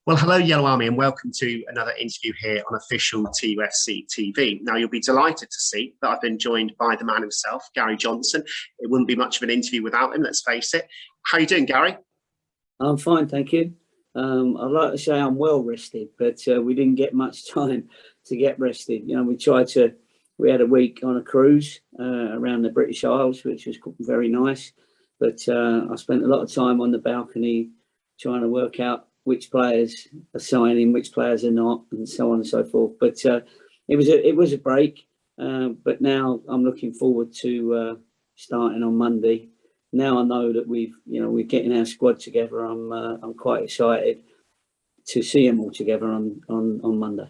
Well, hello, Yellow Army, and welcome to another interview here on official TUFC TV. Now, you'll be delighted to see that I've been joined by the man himself, Gary Johnson. It wouldn't be much of an interview without him, let's face it. How are you doing, Gary? I'm fine, thank you. I'd like to say I'm well rested, but we didn't get much time to get rested. You know, we had a week on a cruise around the British Isles, which was very nice. But I spent a lot of time on the balcony trying to work out which players are signing, which players are not, and so on and so forth. But it was a break. But now I'm looking forward to starting on Monday. Now I know that we're getting our squad together. I'm quite excited to see them all together on Monday.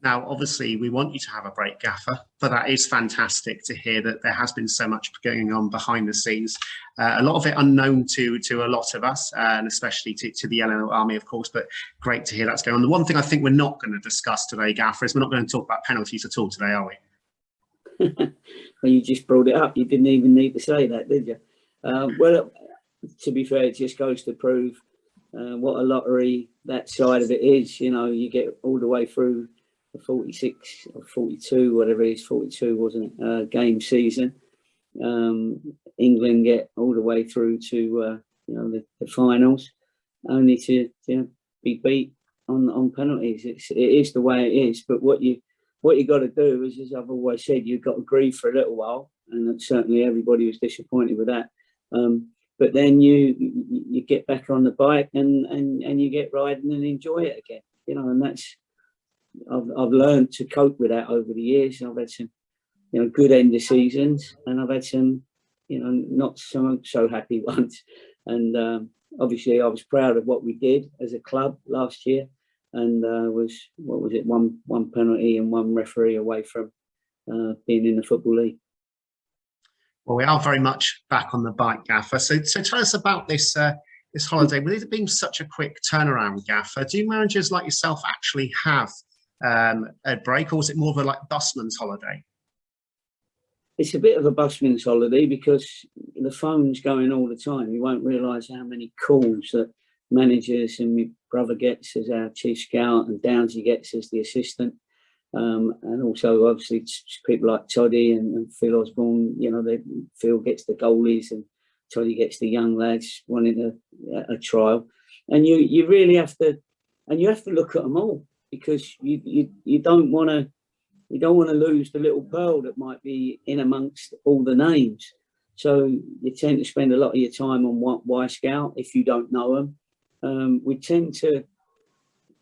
Now, obviously, we want you to have a break, Gaffer, but that is fantastic to hear that there has been so much going on behind the scenes. A lot of it unknown to a lot of us, and especially to the Yellow Army, of course, but great to hear that's going on. The one thing I think we're not going to discuss today, Gaffer, is we're not going to talk about penalties at all today, are we? Well, you just brought it up. You didn't even need to say that, did you? Well, to be fair, it just goes to prove what a lottery that side of it is. You know, you get all the way through the 46 or 42, whatever it is, 42, wasn't it, game season. England get all the way through to, the finals, only to be beat on penalties. It is the way it is, but what you got to do is, as I've always said, you've got to grieve for a little while, and certainly everybody was disappointed with that. But then you get back on the bike and you get riding and enjoy it again, and that's, I've learned to cope with that over the years. I've had some, good end of seasons, and I've had some, not so happy ones. And obviously, I was proud of what we did as a club last year, and was one penalty and one referee away from being in the Football League. Well, we are very much back on the bike, Gaffer. So tell us about this this holiday. With it being such a quick turnaround, Gaffer, do managers like yourself actually have a break, or was it more of a busman's holiday? It's a bit of a busman's holiday because the phone's going all the time. You won't realise how many calls that managers, and my brother gets as our chief scout, and Downsy gets as the assistant, and also obviously people like Toddy and Phil Osborne. Phil gets the goalies and Toddy gets the young lads wanting a trial, and you really have to, and you have to look at them all, because you don't want to lose the little pearl that might be in amongst all the names. So you tend to spend a lot of your time on Y Scout if you don't know them. We tend to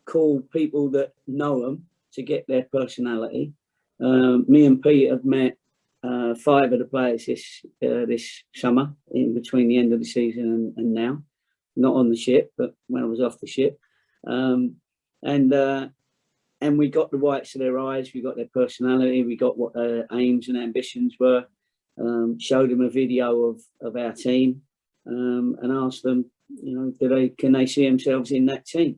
call people that know them to get their personality. Me and Pete have met 5 of the players this summer, in between the end of the season and now. Not on the ship, but when I was off the ship. And we got the whites of their eyes, we got their personality, we got what their aims and ambitions were, showed them a video of our team, and asked them, can they see themselves in that team?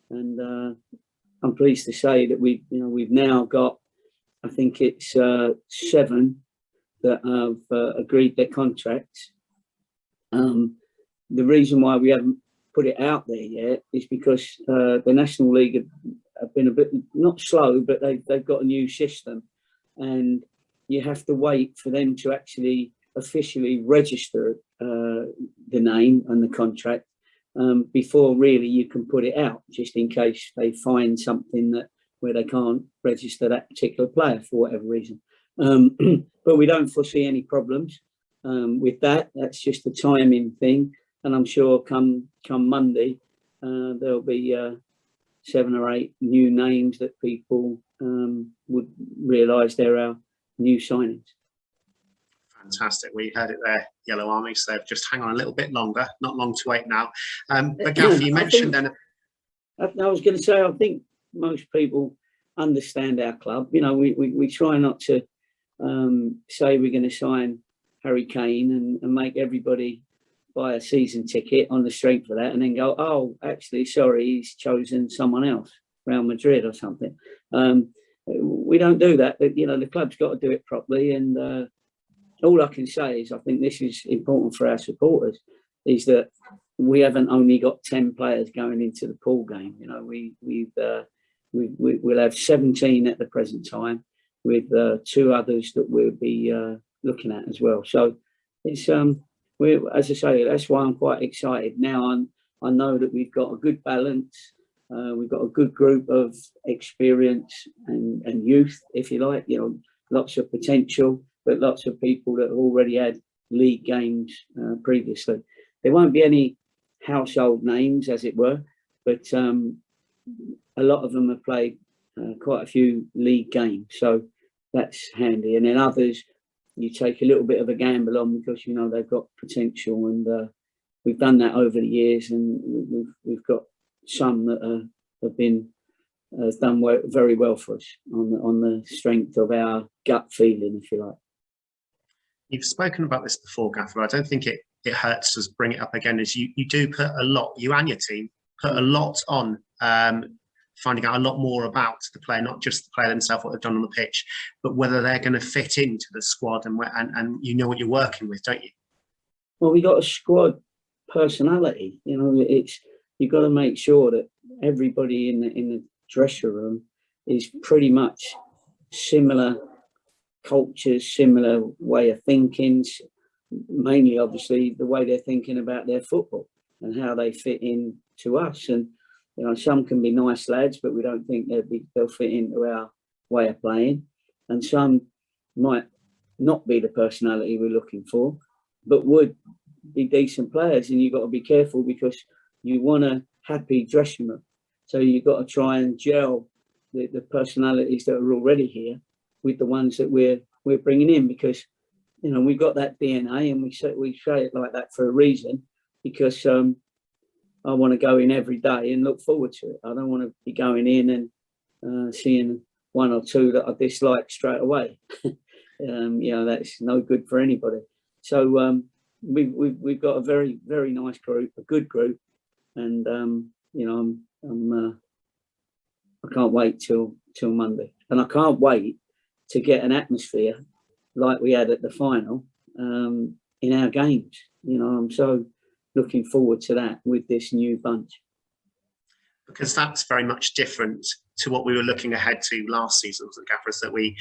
And I'm pleased to say that we've now got, I think it's 7 that have agreed their contracts. The reason why we haven't put it out there yet is because the National League have been a bit, not slow, but they've got a new system, and you have to wait for them to actually officially register the name and the contract before really you can put it out, just in case they find something where they can't register that particular player for whatever reason. But we don't foresee any problems with that. That's just a timing thing, and I'm sure come Monday there'll be 7 or 8 new names that people would realise they're our new signings. Fantastic. We heard it there, Yellow Army, so just hang on a little bit longer, not long to wait now. But Gaffer, you mentioned then... I was going to say, I think most people understand our club. We try not to say we're going to sign Harry Kane and make everybody buy a season ticket on the strength of that, and then go, oh, actually, sorry, he's chosen someone else, Real Madrid or something. We don't do that. The club's got to do it properly, and all I can say is I think this is important for our supporters, is that we haven't only got 10 players going into the pool game. You know, we'll have 17 at the present time, with 2 others that we'll be looking at as well. So it's as I say, that's why I'm quite excited now. I know that we've got a good balance. We've got a good group of experience and youth, if you like. You know, lots of potential, but lots of people that have already had league games previously. There won't be any household names, as it were, but a lot of them have played quite a few league games, so that's handy. And then others you take a little bit of a gamble on, because you know they've got potential, and we've done that over the years, and we've got some that have been done very well for us on the strength of our gut feeling, if you like. You've spoken about this before, Gaffer. I don't think it hurts to bring it up again. Is you do put a lot, you and your team put a lot on finding out a lot more about the player, not just the player themselves, what they've done on the pitch, but whether they're going to fit into the squad, and you know what you're working with, don't you? Well, we got a squad personality. You know, you've got to make sure that everybody in the dressing room is pretty much similar cultures, similar way of thinking, mainly obviously the way they're thinking about their football and how they fit in to us. And you know, some can be nice lads, but we don't think they'll fit into our way of playing, and some might not be the personality we're looking for, but would be decent players. And you've got to be careful, because you want a happy dressing room, so you've got to try and gel the personalities that are already here with the ones that we're bringing in, because you know we've got that DNA, and we say it like that for a reason, because I want to go in every day and look forward to it. I don't want to be going in and seeing 1 or 2 that I dislike straight away. You know, that's no good for anybody. So we've got a very, very nice group, a good group, and you know, I can't wait till Monday, and I can't wait to get an atmosphere like we had at the final in our games. You know, I'm so looking forward to that with this new bunch, because that's very much different to what we were looking ahead to last season, the Gaffers, that we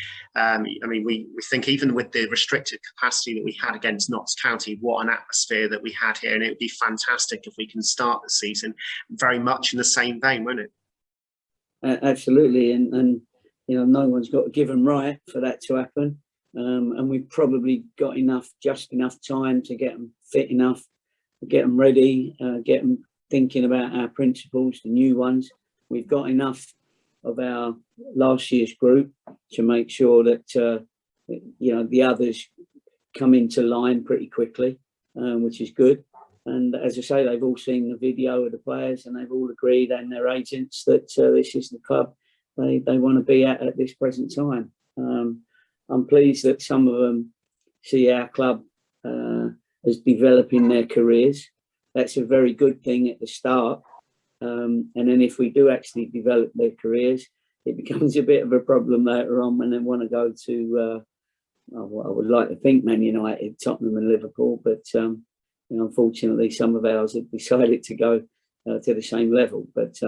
think even with the restricted capacity that we had against Notts County, what an atmosphere that we had here, and it would be fantastic if we can start the season very much in the same vein, won't it? Absolutely, and you know, no one's got a given right for that to happen, and we've probably got just enough time to get them fit enough, get them ready, get them thinking about our principles, the new ones. We've got enough of our last year's group to make sure that you know, the others come into line pretty quickly, which is good. And as I say, they've all seen the video of the players, and they've all agreed, and their agents, that this is the club they want to be at this present time. I'm pleased that some of them see our club as developing their careers. That's a very good thing at the start. And then if we do actually develop their careers, it becomes a bit of a problem later on when they want to go to, I would like to think Man United, Tottenham and Liverpool, but you know, unfortunately some of ours have decided to go to the same level. But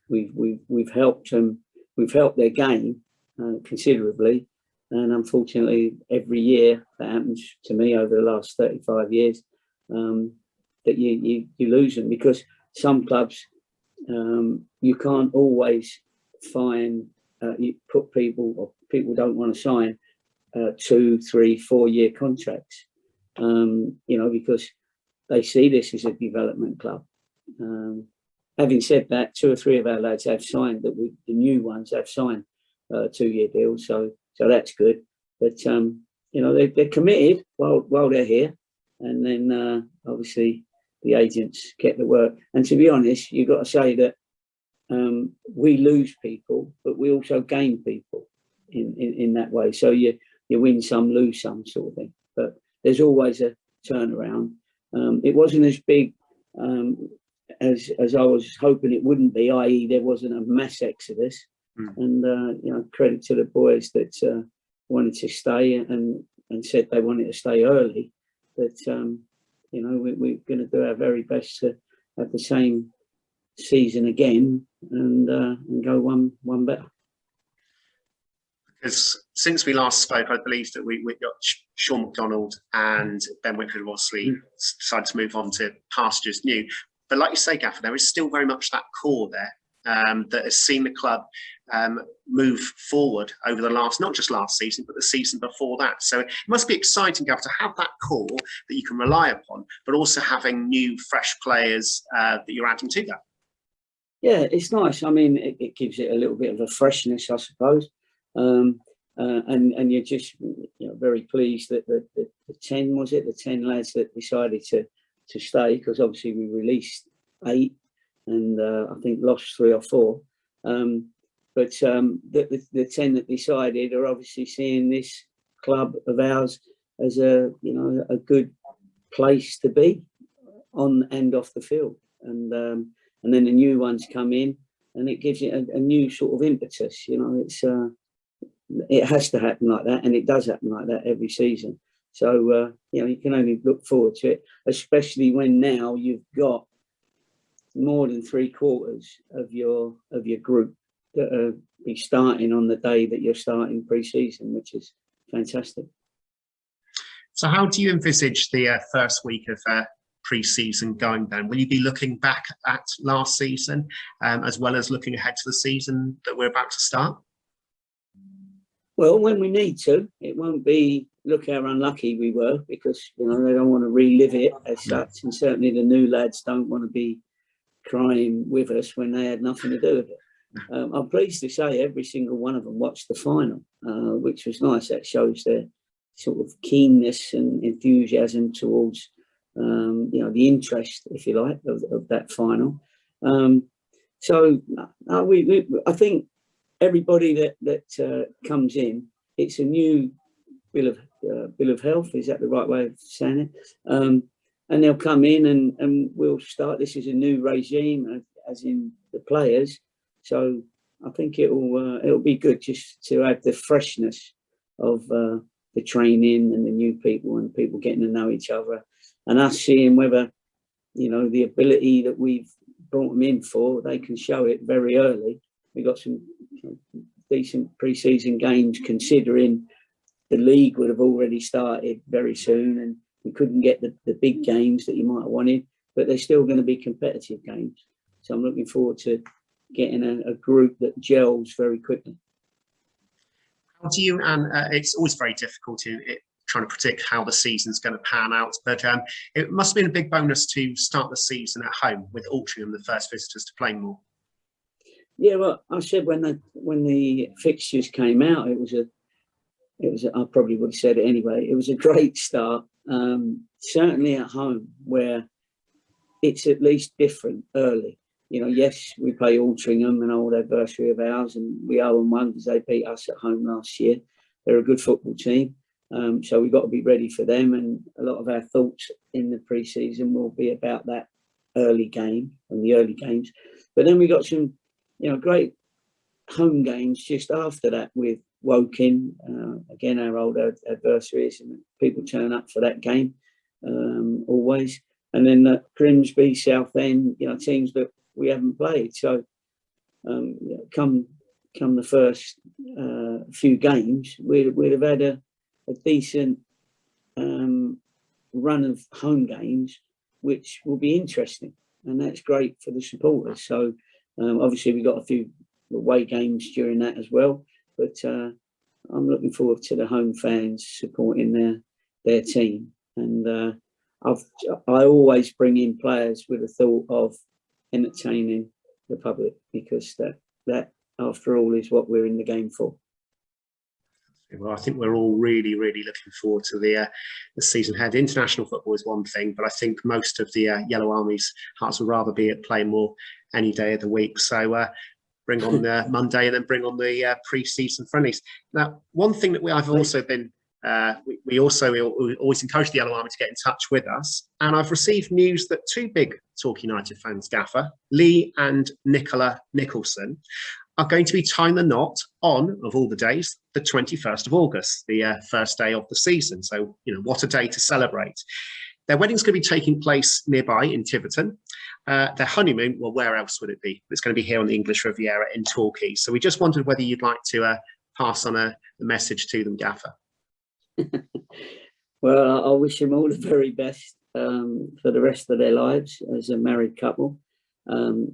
we've helped them, we've helped their game considerably. And unfortunately, every year that happens to me over the last 35 years, that you lose them, because some clubs you can't always find, you put people, or people don't want to sign 2, 3, 4 year contracts, you know, because they see this as a development club. Having said that, 2 or 3 of our lads have signed, the new ones have signed 2-year deals, so that's good. But you know, they're committed while they're here, and then obviously the agents get the work. And to be honest, you've got to say that we lose people, but we also gain people in that way. So you win some, lose some, sort of thing. But there's always a turnaround. It wasn't as big as I was hoping it wouldn't be, i.e. there wasn't a mass exodus. And you know, credit to the boys that wanted to stay and said they wanted to stay early. But you know, we're going to do our very best have the same season again and go one better. Because since we last spoke, I believe that we got Sean McDonald and Ben Whitford obviously decided to move on to pastures new. But like you say, Gaffer, there is still very much that core there that has seen the club move forward over the last, not just last season, but the season before that. So it must be exciting, Gaffer, to have that core that you can rely upon, but also having new, fresh players that you're adding to that. Yeah, it's nice. I mean, it gives it a little bit of a freshness, I suppose. And you're just very pleased that the 10 lads that decided to stay, because obviously we released 8 and I think lost 3 or 4. But the 10 that decided are obviously seeing this club of ours as a good place to be on and off the field, and then the new ones come in and it gives it a new sort of impetus. It has to happen like that, and it does happen like that every season. So you can only look forward to it, especially when now you've got more than 3/4 of your group that be starting on the day that you're starting pre-season, which is fantastic. So how do you envisage the first week of pre-season going then? Will you be looking back at last season as well as looking ahead to the season that we're about to start? Well, when we need to, it won't be look how unlucky we were, because they don't want to relive it as such, and certainly the new lads don't want to be crying with us when they had nothing to do with it. I'm pleased to say every single one of them watched the final, which was nice. That shows their sort of keenness and enthusiasm towards the interest, if you like, of that final. I think everybody that comes in, it's a new bill of health. Is that the right way of saying it? And they'll come in and we'll start. This is a new regime, as in the players. So I think it'll be good just to have the freshness of the training and the new people and people getting to know each other, and us seeing whether the ability that we've brought them in for, they can show it very early. We got some decent pre-season games, considering the league would have already started very soon and we couldn't get the big games that you might have wanted, but they're still going to be competitive games. So I'm looking forward to getting a group that gels very quickly. How do you, and it's always very difficult trying to predict how the season's going to pan out, but it must have been a big bonus to start the season at home with Altrincham, the first visitors to Plainmoor. Yeah, well, I said when the fixtures came out, it was I probably would have said it anyway. It was a great start, certainly at home, where it's at least different early. Yes, we play Altrincham, an old adversary of ours, and we owe them one because they beat us at home last year. They're a good football team, so we've got to be ready for them. And a lot of our thoughts in the pre-season will be about that early game and the early games. But then we got some great home games just after that with Woking, again, our old adversaries, and people turn up for that game always. And then Grimsby, Southend, teams that we haven't played. So come the first few games, we'd have had a decent run of home games, which will be interesting. And that's great for the supporters. So obviously we got a few away games during that as well, but I'm looking forward to the home fans supporting their team. And I always bring in players with a thought of entertaining the public, because that after all is what we're in the game for. Well, I think we're all really, really looking forward to the season ahead. International football is one thing, but I think most of the Yellow Army's hearts would rather be at Plainmoor any day of the week. So bring on the Monday and then bring on the pre-season friendlies. Now, one thing that I've also been, we always encourage the Yellow Army to get in touch with us. And I've received news that 2 big Torquay United fans, Gaffer, Lee and Nicola Nicholson, are going to be tying the knot on, of all the days, the 21st of August, the first day of the season. So, what a day to celebrate. Their wedding's going to be taking place nearby in Tiverton. Their honeymoon, well, where else would it be? It's going to be here on the English Riviera in Torquay. So we just wondered whether you'd like to pass on a message to them, Gaffer. Well, I wish them all the very best for the rest of their lives as a married couple.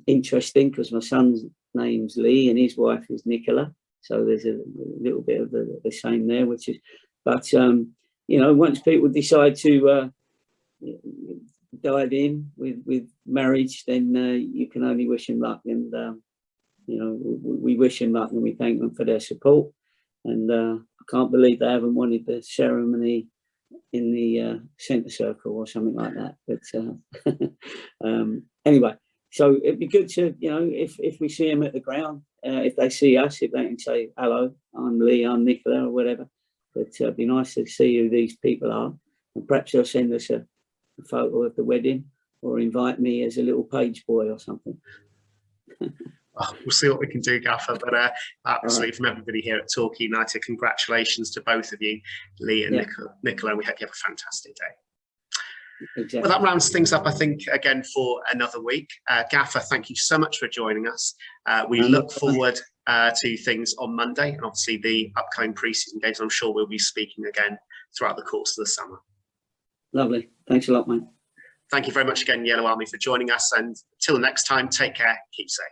Interesting, because my son's name's Lee and his wife is Nicola. So there's a little bit of the same there, which is, but, you know, once people decide to dive in with marriage, then you can only wish them luck. And, you know, we wish them luck and we thank them for their support. And I can't believe they haven't wanted the ceremony in the centre circle or something like that. But anyway, so it'd be good to, you know, if we see them at the ground, if they see us, if they can say, hello, I'm Lee, I'm Nicola, or whatever. But it'd be nice to see who these people are. And perhaps they'll send us a photo of the wedding or invite me as a little page boy or something. We'll see what we can do, Gaffer. But absolutely, from everybody here at Torquay United, congratulations to both of you, Lee and Nicola, and we hope you have a fantastic day. Exactly. Well, that rounds things up, I think, again for another week. Gaffer, thank you so much for joining us. We look forward to things on Monday and obviously the upcoming pre-season games. I'm sure we'll be speaking again throughout the course of the summer. Lovely. Thanks a lot, mate. Thank you very much again, Yellow Army, for joining us. And till next time, take care, keep safe.